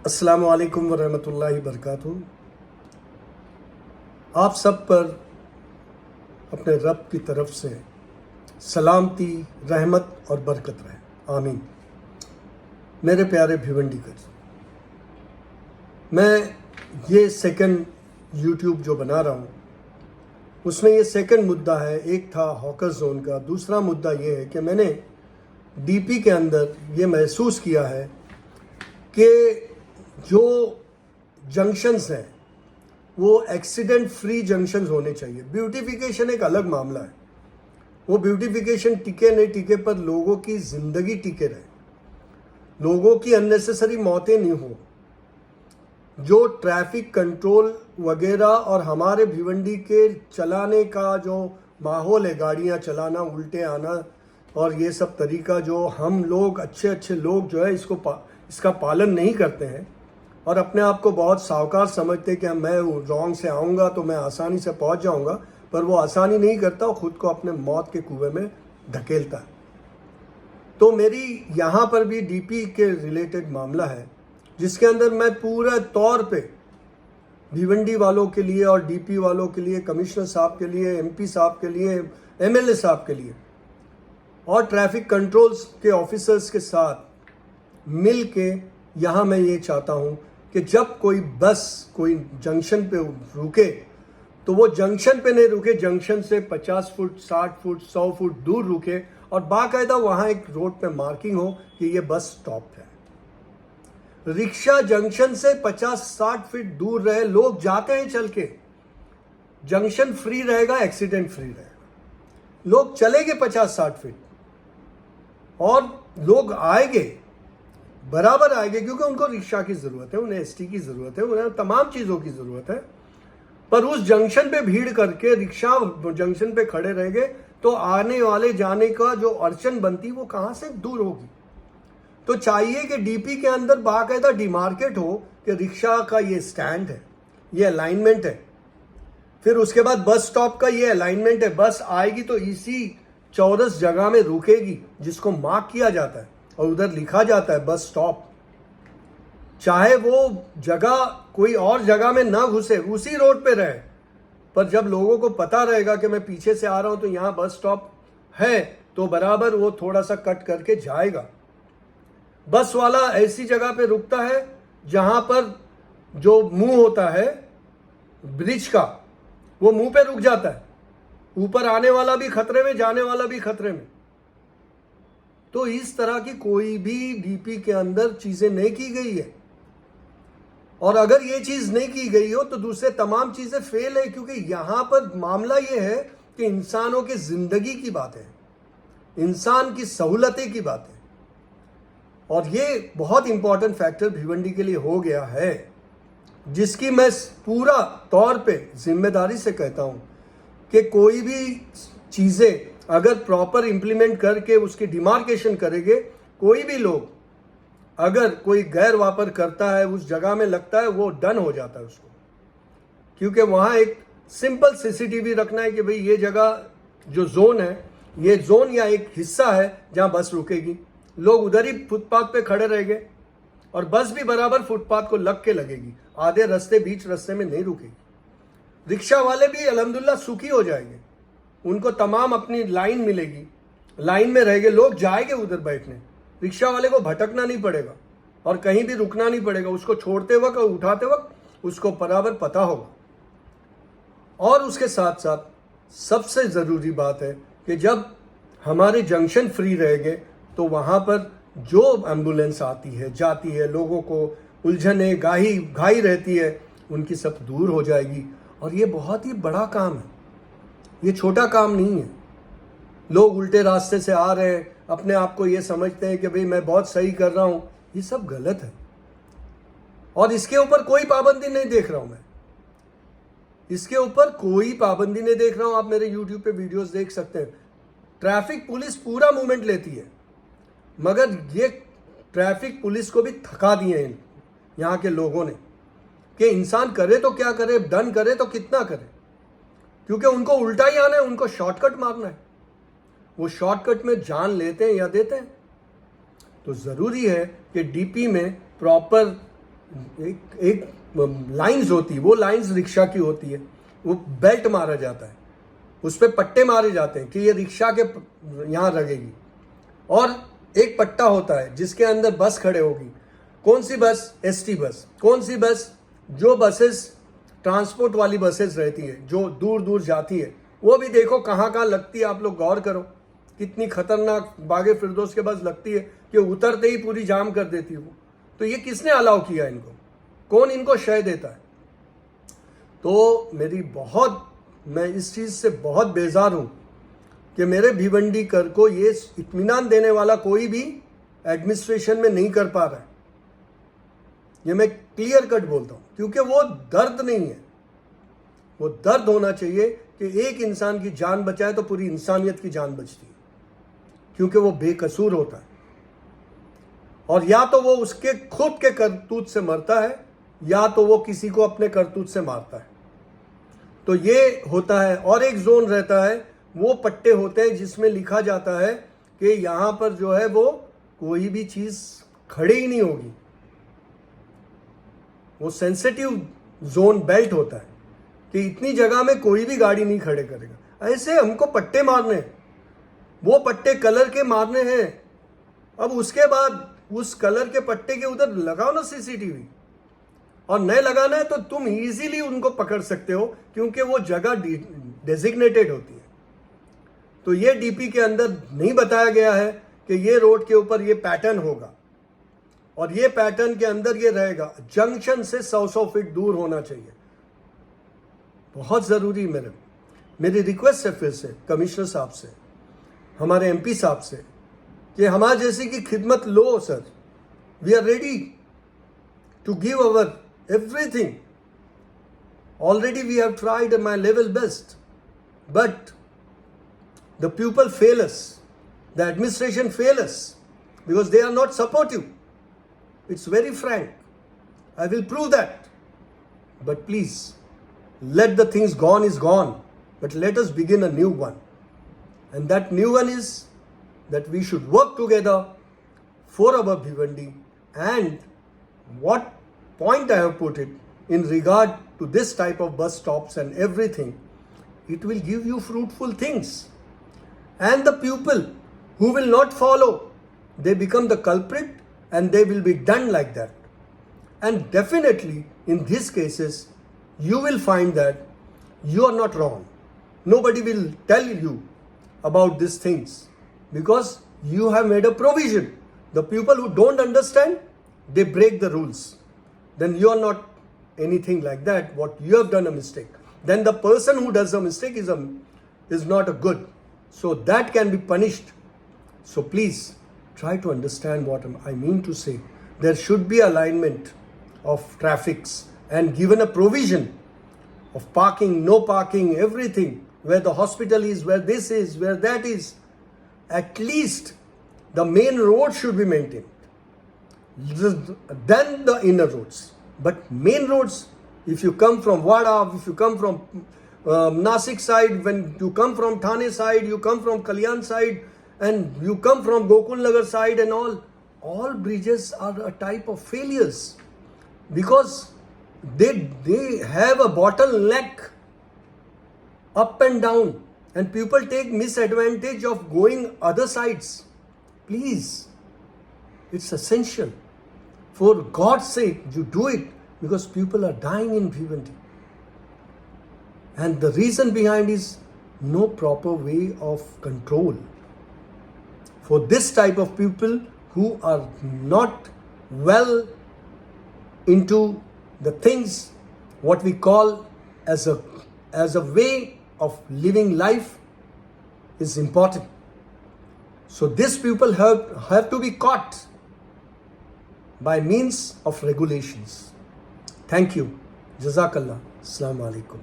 अस्सलामु अलैकुम वरहमतुल्लाहि बरकातुहू। आप सब पर अपने रब की तरफ से सलामती, रहमत और बरकत रहे, आमीन। मेरे प्यारे भिवंडीकर, मैं ये सेकंड यूट्यूब जो बना रहा हूँ उसमें ये सेकंड मुद्दा है। एक था हॉकर जोन का, दूसरा मुद्दा ये है कि मैंने डीपी के अंदर ये महसूस किया है कि जो जंक्शंस हैं वो एक्सीडेंट फ्री जंक्शंस होने चाहिए। ब्यूटिफिकेशन एक अलग मामला है, वो ब्यूटिफिकेशन टिके नहीं टिके पर लोगों की ज़िंदगी टिके रहे, लोगों की अननेसेसरी मौतें नहीं हो, जो ट्रैफिक कंट्रोल वगैरह और हमारे भिवंडी के चलाने का जो माहौल है, गाड़ियां चलाना, उल्टे आना और ये सब तरीका जो हम लोग अच्छे लोग जो है इसका पालन नहीं करते हैं और अपने आप को बहुत सावकार समझते हैं कि मैं रॉन्ग से आऊँगा तो मैं आसानी से पहुँच जाऊँगा, पर वो आसानी नहीं करता और ख़ुद को अपने मौत के कुएं में धकेलता है। तो मेरी यहाँ पर भी डीपी के रिलेटेड मामला है जिसके अंदर मैं पूरे तौर पे भिवंडी वालों के लिए और डीपी वालों के लिए, कमिश्नर साहब के लिए, एमपी साहब के लिए, एमएलए साहब के लिए और ट्रैफिक कंट्रोल्स के ऑफिसर्स के साथ मिल के यहाँ मैं ये चाहता हूँ कि जब कोई बस कोई जंक्शन पे रुके तो वो जंक्शन पे नहीं रुके, जंक्शन से 50 फुट, 60 फुट, 100 फुट दूर रुके और बाकायदा वहाँ एक रोड पे मार्किंग हो कि ये बस स्टॉप है। रिक्शा जंक्शन से 50-60 फीट दूर रहे, लोग जाते हैं चल के, जंक्शन फ्री रहेगा, एक्सीडेंट फ्री रहेगा। लोग चलेंगे 50-60 फीट और लोग आएंगे, बराबर आएंगे, क्योंकि उनको रिक्शा की ज़रूरत है, उन्हें एसटी की ज़रूरत है, उन्हें तमाम चीज़ों की ज़रूरत है। पर उस जंक्शन पे भीड़ करके रिक्शा जंक्शन पे खड़े रहेंगे तो आने वाले जाने का जो अड़चन बनती वो कहाँ से दूर होगी। तो चाहिए कि डीपी के अंदर बाकायदा डिमार्केट हो कि रिक्शा का ये स्टैंड है, ये अलाइनमेंट है, फिर उसके बाद बस स्टॉप का ये अलाइनमेंट है। बस आएगी तो इसी चौरस जगह में रुकेगी जिसको मार्क किया जाता है और उधर लिखा जाता है बस स्टॉप। चाहे वो जगह कोई और जगह में ना घुसे, उसी रोड पे रहे, पर जब लोगों को पता रहेगा कि मैं पीछे से आ रहा हूं तो यहाँ बस स्टॉप है तो बराबर वो थोड़ा सा कट करके जाएगा। बस वाला ऐसी जगह पे रुकता है जहां पर जो मुंह होता है ब्रिज का, वो मुंह पे रुक जाता है। ऊपर आने वाला भी खतरे में, जाने वाला भी खतरे में। तो इस तरह की कोई भी डीपी के अंदर चीजें नहीं की गई है और अगर ये चीज नहीं की गई हो तो दूसरे तमाम चीजें फेल है, क्योंकि यहां पर मामला ये है कि इंसानों की जिंदगी की बात है, इंसान की सहूलतें की बात है और ये बहुत इंपॉर्टेंट फैक्टर भिवंडी के लिए हो गया है, जिसकी मैं पूरा तौर पे जिम्मेदारी से कहता हूं कि कोई भी चीजें अगर प्रॉपर इंप्लीमेंट करके उसकी डिमार्केशन करेंगे, कोई भी लोग अगर कोई गैर वापर करता है उस जगह में लगता है वो डन हो जाता है उसको, क्योंकि वहाँ एक सिंपल सीसीटीवी रखना है कि भाई ये जगह जो जोन है, ये जोन या एक हिस्सा है जहाँ बस रुकेगी, लोग उधर ही फुटपाथ पे खड़े रहेंगे और बस भी बराबर फुटपाथ को लग के लगेगी, आधे रास्ते बीच रास्ते में नहीं रुकेगी। रिक्शा वाले भी अल्हम्दुलिल्लाह सुखी हो जाएंगे, उनको तमाम अपनी लाइन मिलेगी, लाइन में रहेंगे, लोग जाएंगे उधर बैठने, रिक्शा वाले को भटकना नहीं पड़ेगा और कहीं भी रुकना नहीं पड़ेगा, उसको छोड़ते वक्त और उठाते वक्त उसको बराबर पता होगा। और उसके साथ साथ सबसे ज़रूरी बात है कि जब हमारे जंक्शन फ्री रहेंगे तो वहाँ पर जो एम्बुलेंस आती है जाती है, लोगों को उलझने घाई रहती है, उनकी सब दूर हो जाएगी। और ये बहुत ही बड़ा काम है, ये छोटा काम नहीं है। लोग उल्टे रास्ते से आ रहे हैं, अपने आप को ये समझते हैं कि भाई मैं बहुत सही कर रहा हूँ, ये सब गलत है और इसके ऊपर कोई पाबंदी नहीं देख रहा हूँ मैं, इसके ऊपर कोई पाबंदी नहीं देख रहा हूँ। आप मेरे YouTube पे वीडियोस देख सकते हैं, ट्रैफिक पुलिस पूरा मूवमेंट लेती है, मगर ये ट्रैफिक पुलिस को भी थका दिए हैं यहाँ के लोगों ने कि इंसान करे तो क्या करे, डन करे तो कितना करे, क्योंकि उनको उल्टा ही आना है, उनको शॉर्टकट मारना है, वो शॉर्टकट में जान लेते हैं या देते हैं। तो ज़रूरी है कि डीपी में प्रॉपर एक लाइंस होती है, वो लाइंस रिक्शा की होती है, वो बेल्ट मारा जाता है, उस पर पट्टे मारे जाते हैं कि ये रिक्शा के यहाँ लगेगी, और एक पट्टा होता है जिसके अंदर बस खड़े होगी। कौन सी बस? ST bus. कौन सी बस? जो बसेस ट्रांसपोर्ट वाली बसेस रहती है जो दूर दूर जाती है, वो भी देखो कहाँ कहाँ लगती है, आप लोग गौर करो कितनी खतरनाक बागे फिरदौस के बस लगती है कि उतरते ही पूरी जाम कर देती है वो। तो ये किसने अलाउ किया इनको? कौन इनको शय देता है? तो मैं इस चीज़ से बहुत बेजार हूँ कि मेरे भिवंडी कर को ये इत्मीनान देने वाला कोई भी एडमिनिस्ट्रेशन में नहीं कर पा रहा है। ये मैं क्लियर कट बोलता हूँ, क्योंकि वो दर्द नहीं है। वो दर्द होना चाहिए कि एक इंसान की जान बचाए तो पूरी इंसानियत की जान बचती है, क्योंकि वो बेकसूर होता है, और या तो वो उसके खुद के करतूत से मरता है या तो वो किसी को अपने करतूत से मारता है। तो ये होता है। और एक जोन रहता है, वो पट्टे होते हैं जिसमें लिखा जाता है कि यहाँ पर जो है वो कोई भी चीज़ खड़ी ही नहीं होगी। वो सेंसिटिव जोन बेल्ट होता है कि इतनी जगह में कोई भी गाड़ी नहीं खड़े करेगा। ऐसे हमको पट्टे मारने हैं, वो पट्टे कलर के मारने हैं। अब उसके बाद उस कलर के पट्टे के उधर लगाओ ना सीसीटीवी, और नहीं लगाना है तो तुम इजीली उनको पकड़ सकते हो, क्योंकि वो जगह डेजिग्नेटेड होती है। तो ये डीपी के अंदर नहीं बताया गया है कि ये रोड के ऊपर ये पैटर्न होगा और ये पैटर्न के अंदर ये रहेगा। जंक्शन से 100 फीट दूर होना चाहिए। बहुत ज़रूरी मेरी रिक्वेस्ट है फिर से कमिश्नर साहब से, हमारे एमपी साहब से, कि हमारे जैसे की खिदमत लो sir. We are ready to give our everything. Already we have tried my level best, but the people fail us, the administration fail us, because they are not supportive. It's very frank. I will prove that. But please, let the things gone is gone, but let us begin a new one. And that new one is that we should work together for our Bhivandi. And what point I have put it in regard to this type of bus stops and everything, it will give you fruitful things. And the people who will not follow, they become the culprit and they will be done like that. And definitely in these cases, you will find that you are not wrong. Nobody will tell you about these things because you have made a provision. The people who don't understand, they break the rules. Then you are not anything like that. What you have done a mistake. Then the person who does a mistake is not a good. So that can be punished. So please try to understand what I mean to say. There should be alignment of traffics and given a provision of parking, no parking, everything. Where the hospital is, where this is, where that is. At least the main road should be maintained. Then the inner roads. But main roads, if you come from Wada, if you come from Nasik side, when you come from Thane side, you come from Kalyan side, and you come from Gokul Nagar side and all bridges are a type of failures because they have a bottleneck up and down, and people take misadvantage of going other sides. Please, it's essential. For God's sake, you do it because people are dying in Bhiwandi. And the reason behind is no proper way of control. For this type of people who are not well into the things what we call as a way of living life is important. So these people have to be caught by means of regulations. Thank you. Jazakallah. Assalamu alaikum.